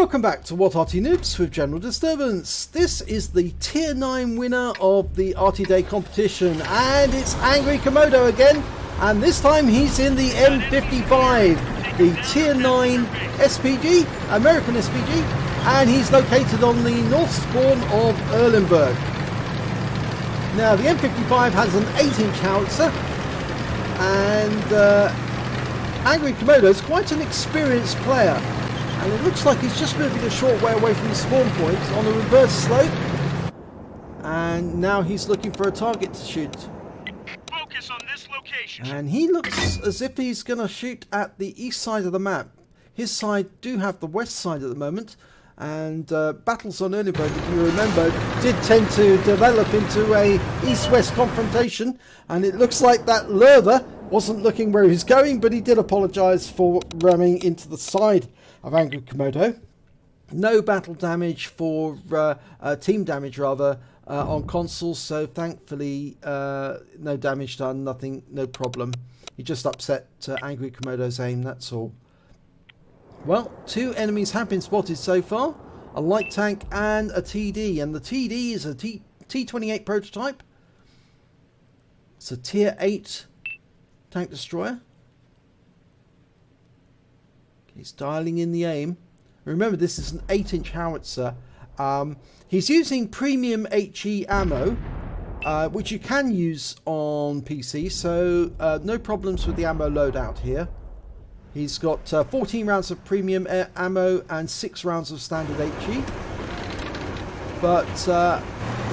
Welcome back to What Arty Noobs with General Disturbance. This is the Tier 9 winner of the Arty Day competition, and it's AngryKomodo again, and this time he's in the M55, the Tier 9 SPG, American SPG, and he's located on the north spawn of Erlenberg. Now the M55 has an 8-inch howitzer, and AngryKomodo is quite an experienced player. And it looks like he's just moving a short way away from the spawn point on a reverse slope. And now he's looking for a target to shoot. Focus on this location. And he looks as if he's going to shoot at the east side of the map. His side do have the west side at the moment. And battles on Erlenberg, if you remember, did tend to develop into a east-west confrontation. And it looks like that lurver wasn't looking where he was going, but he did apologise for ramming into the side of AngryKomodo. No battle damage for team damage rather on consoles, so thankfully no damage done, nothing, no problem. He just upset AngryKomodo's aim, that's all. Well, 2 enemies have been spotted so far, a light tank and a TD, and the TD is a T28 prototype. It's a tier 8 tank destroyer. He's dialing in the aim. Remember, this is an 8-inch howitzer. He's using premium HE ammo, which you can use on PC, so no problems with the ammo loadout here. He's got 14 rounds of premium ammo and 6 rounds of standard HE. But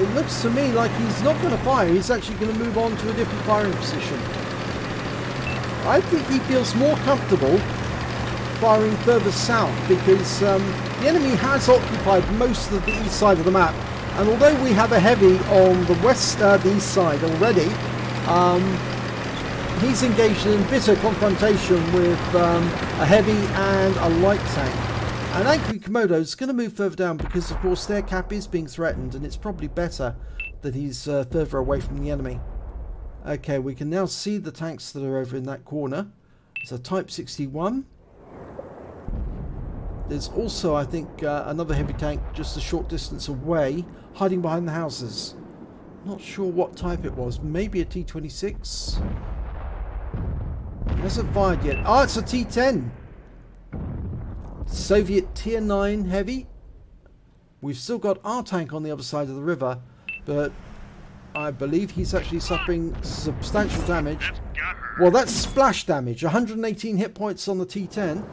it looks to me like he's not going to fire. He's actually going to move on to a different firing position. I think he feels more comfortable firing further south because the enemy has occupied most of the east side of the map, and although we have a heavy on the west, the east side already, he's engaged in bitter confrontation with a heavy and a light tank. And AngryKomodo is going to move further down because of course their cap is being threatened, and it's probably better that he's further away from the enemy. Okay, we can now see the tanks that are over in that corner. It's a Type 61. There's also, I think, another heavy tank just a short distance away, hiding behind the houses. Not sure what type it was. Maybe a T26. It hasn't fired yet. Ah, it's a T10. Soviet Tier 9 heavy. We've still got our tank on the other side of the river, but I believe he's actually suffering substantial damage. Well, that's splash damage. 118 hit points on the T10.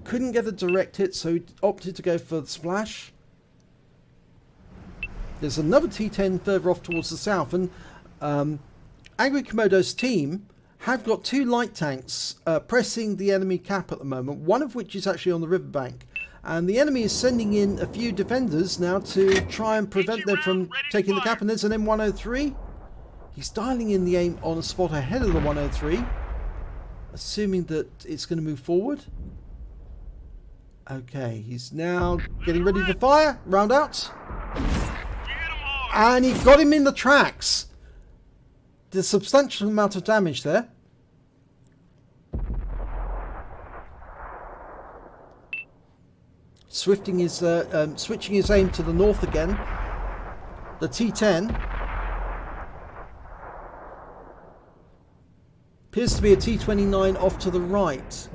Couldn't get a direct hit, so he opted to go for the splash. There's another T10 further off towards the south, and AngryKomodo's team have got 2 light tanks pressing the enemy cap at the moment, one of which is actually on the riverbank. And the enemy is sending in a few defenders now to try and prevent them from taking the cap, and there's an M103. He's dialing in the aim on a spot ahead of the 103, assuming that it's going to move forward. Okay, he's now getting ready to fire. Round out. And he got him in the tracks. There's a substantial amount of damage there. Switching his aim to the north again. The T10 appears to be a T29 off to the right.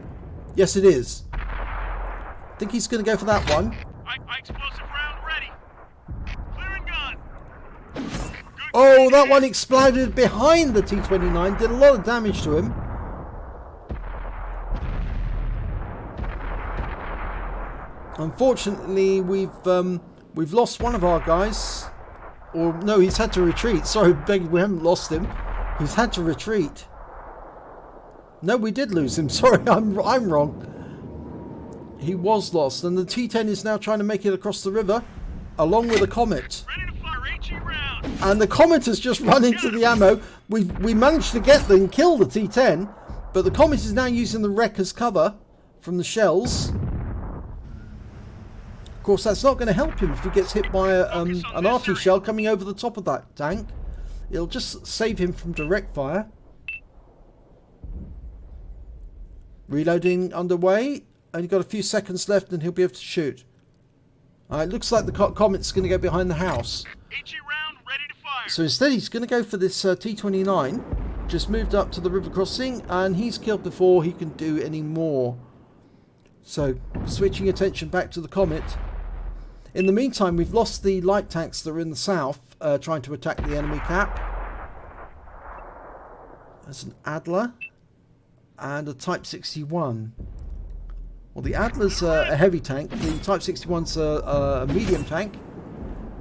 Yes, it is. I think he's going to go for that one. Explosive round ready. Clearing gun. Oh, that one exploded behind the T29. Did a lot of damage to him. Unfortunately, we've lost one of our guys. Or no, he's had to retreat. Sorry, we haven't lost him. He's had to retreat. No, we did lose him. Sorry, I'm wrong. He was lost, and the T10 is now trying to make it across the river, along with a Comet. Ready to fire HE round. And the Comet has just run into the ammo. We managed to get them and kill the T10, but the Comet is now using the wreck as cover from the shells. Of course, that's not going to help him if he gets hit by an Arty shell coming over the top of that tank. It'll just save him from direct fire. Reloading underway. Only got a few seconds left and he'll be able to shoot. Alright, looks like the Comet's going to go behind the house. HE round ready to fire. So instead he's going to go for this T29. Just moved up to the river crossing and he's killed before he can do any more. So switching attention back to the Comet. In the meantime, we've lost the light tanks that are in the south trying to attack the enemy cap. There's an Adler and a Type 61. Well, the Adler's a heavy tank, the Type 61's a medium tank,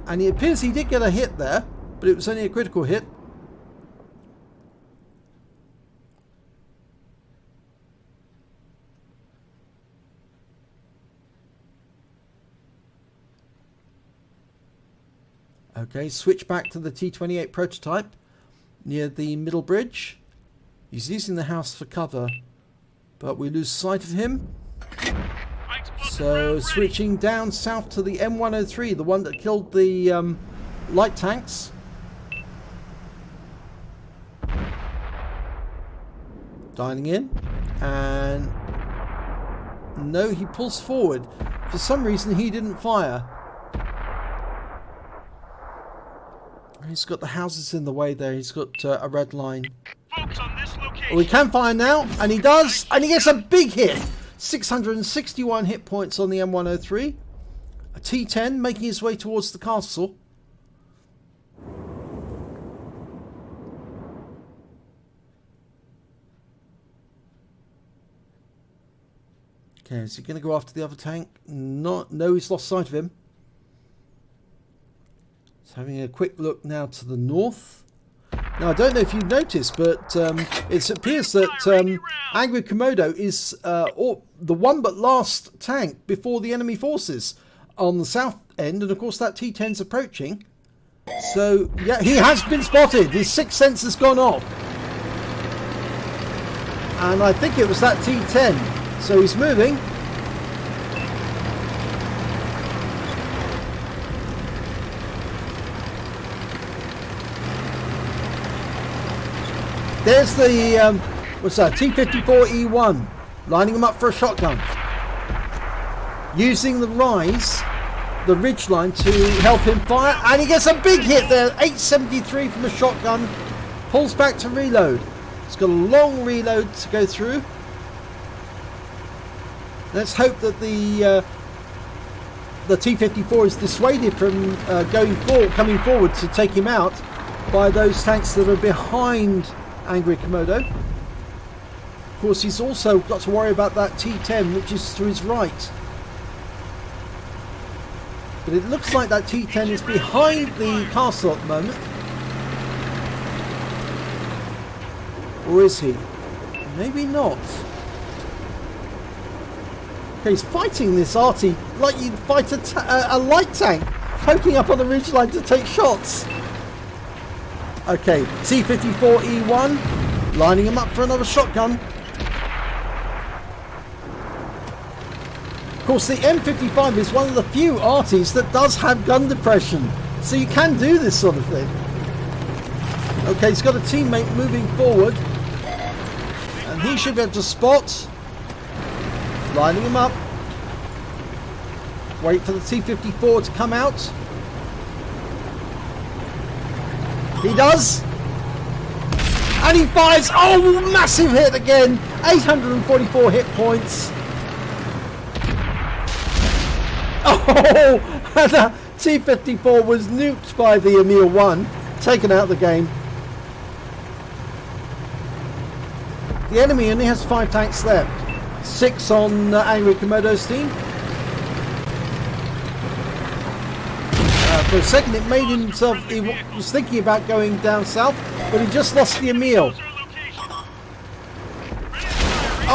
and it appears he did get a hit there, but it was only a critical hit. Okay, switch back to the T28 prototype near the middle bridge. He's using the house for cover, but we lose sight of him. So switching down south to the M103, the one that killed the light tanks. Dialing in, and no, he pulls forward. For some reason he didn't fire. He's got the houses in the way there. He's got a red line. Focus on this location. Well, he can fire now, and he does, and he gets a big hit. 661 hit points on the M103. A T10 making his way towards the castle. Okay, is he going to go after the other tank? No, he's lost sight of him. He's having a quick look now to the north. Now, I don't know if you've noticed, but it appears that AngryKomodo is the one but last tank before the enemy forces on the south end. And, of course, that T10's approaching. So, yeah, he has been spotted. His sixth sense has gone off. And I think it was that T10. So he's moving. There's the, what's that, T54E1, lining him up for a shotgun. Using the rise, the ridge line to help him fire, and he gets a big hit there, 873 from a shotgun, pulls back to reload. He's got a long reload to go through. Let's hope that the T54 is dissuaded from coming forward to take him out by those tanks that are behind AngryKomodo. Of course, he's also got to worry about that T10, which is to his right. But it looks like that T10 is behind the castle at the moment. Or is he? Maybe not. Okay, he's fighting this Arty like you'd fight a light tank, poking up on the ridgeline to take shots. Okay, T54E1, lining him up for another shotgun. Of course, the M55 is one of the few Artys that does have gun depression, so you can do this sort of thing. Okay, he's got a teammate moving forward, and he should be able to spot. Lining him up. Wait for the T54 to come out. He does. And he fires. Oh, massive hit again. 844 hit points. Oh, and the T54 was nuked by the Emil 1. Taken out of the game. The enemy only has 5 tanks left. 6 on AngryKomodo's team. For a second it made himself, he was thinking about going down south, but he just lost the Emil.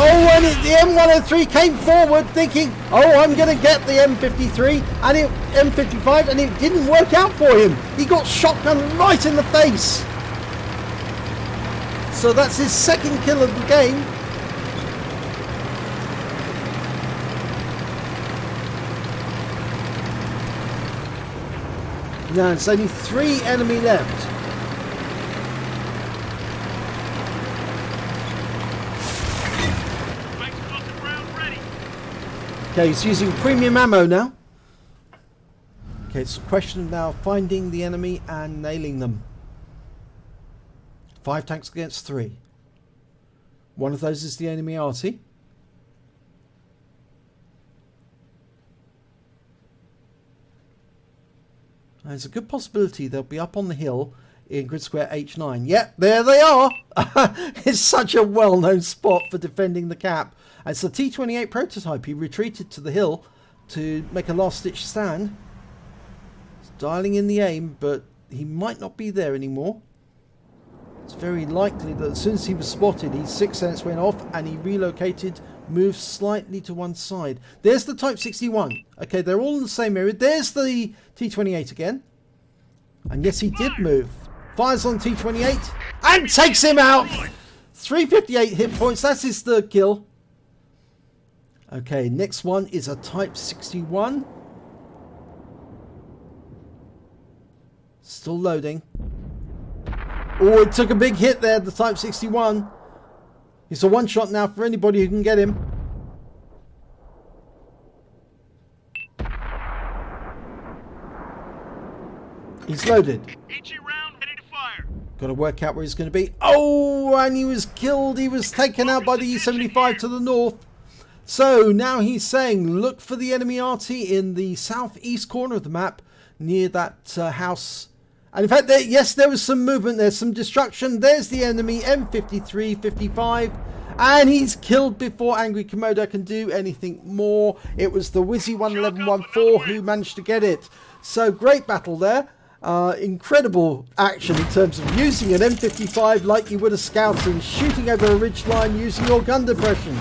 Oh, and the M103 came forward thinking, oh, I'm going to get the M53 and M55, and it didn't work out for him. He got shotgun right in the face. So that's his second kill of the game. Now it's only 3 enemy left. Okay, he's using premium ammo now. Okay, it's a question of now finding the enemy and nailing them. 5 tanks against 3. One of those is the enemy Arty. There's a good possibility they'll be up on the hill in grid square H9. Yep, there they are. It's such a well-known spot for defending the cap. It's the T-28 prototype. He retreated to the hill to make a last-ditch stand. He's dialing in the aim, but he might not be there anymore. It's very likely that as soon as he was spotted, his 6th sense went off and he relocated, moved slightly to one side. There's the Type 61. Okay, they're all in the same area. There's the T-28 again. And yes, he did move. Fires on T-28 and takes him out. 358 hit points. That is the kill. Okay, next one is a Type 61. Still loading. Oh, it took a big hit there, the Type 61. It's a one-shot now for anybody who can get him. He's loaded. HE round ready to fire. Got to work out where he's going to be. Oh, and he was killed. He was taken out by the E75 to the north. So now he's saying, look for the enemy Arty in the southeast corner of the map near that house. And in fact, yes, there was some movement. There's some destruction. There's the enemy M53, 55. And he's killed before AngryKomodo can do anything more. It was the Wizzy 11114 who managed to get it. So great battle there. Incredible action in terms of using an M55 like you would a scouting, shooting over a ridge line using your gun depression.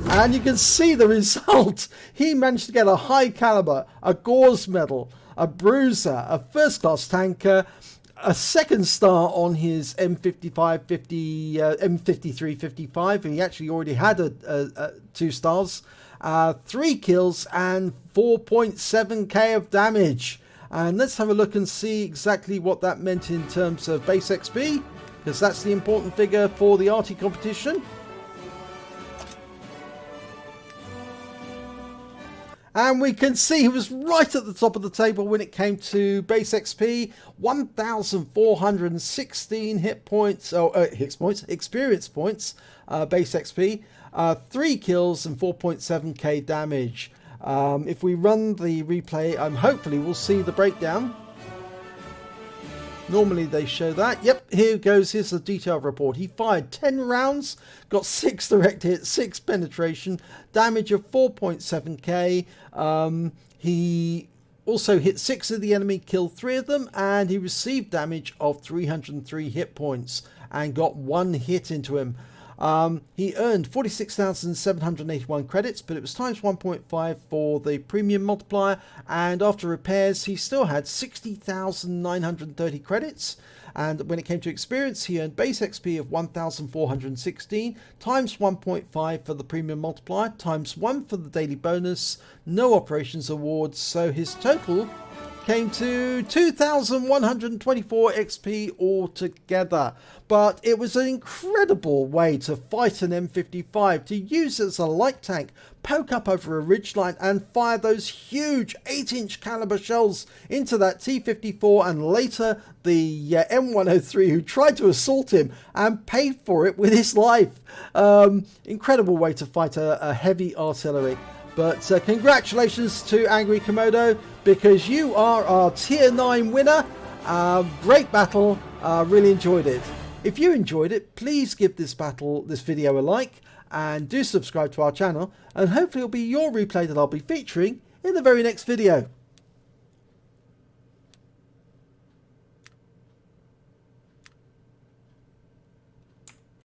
And you can see the result. He managed to get a High Calibre, a Gauze medal, a Bruiser, a first class tanker, a 2nd star on his M53 55. He actually already had 2 stars, 3 kills and 4.7k of damage. And let's have a look and see exactly what that meant in terms of base XP, because that's the important figure for the Arty competition. And we can see he was right at the top of the table when it came to base XP. 1,416 experience points, base XP, 3 kills and 4.7k damage. If we run the replay, hopefully we'll see the breakdown. Normally they show that. Yep, here goes. Here's the detailed report. He fired 10 rounds, got 6 direct hits, 6 penetration, damage of 4.7k. He also hit 6 of the enemy, killed 3 of them, and he received damage of 303 hit points and got 1 hit into him. He earned 46,781 credits, but it was times 1.5 for the premium multiplier, and after repairs he still had 60,930 credits. And when it came to experience, he earned base XP of 1,416 times 1.5 for the premium multiplier, times 1 for the daily bonus, no operations awards, so his total came to 2,124 XP altogether. But it was an incredible way to fight an M55, to use it as a light tank, poke up over a ridgeline and fire those huge 8-inch caliber shells into that T54 and later the M103 who tried to assault him and paid for it with his life. Incredible way to fight a heavy artillery. But congratulations to AngryKomodo, because you are our tier 9 winner. Great battle. Really enjoyed it. If you enjoyed it, please give this video a like and do subscribe to our channel, and hopefully it'll be your replay that I'll be featuring in the very next video.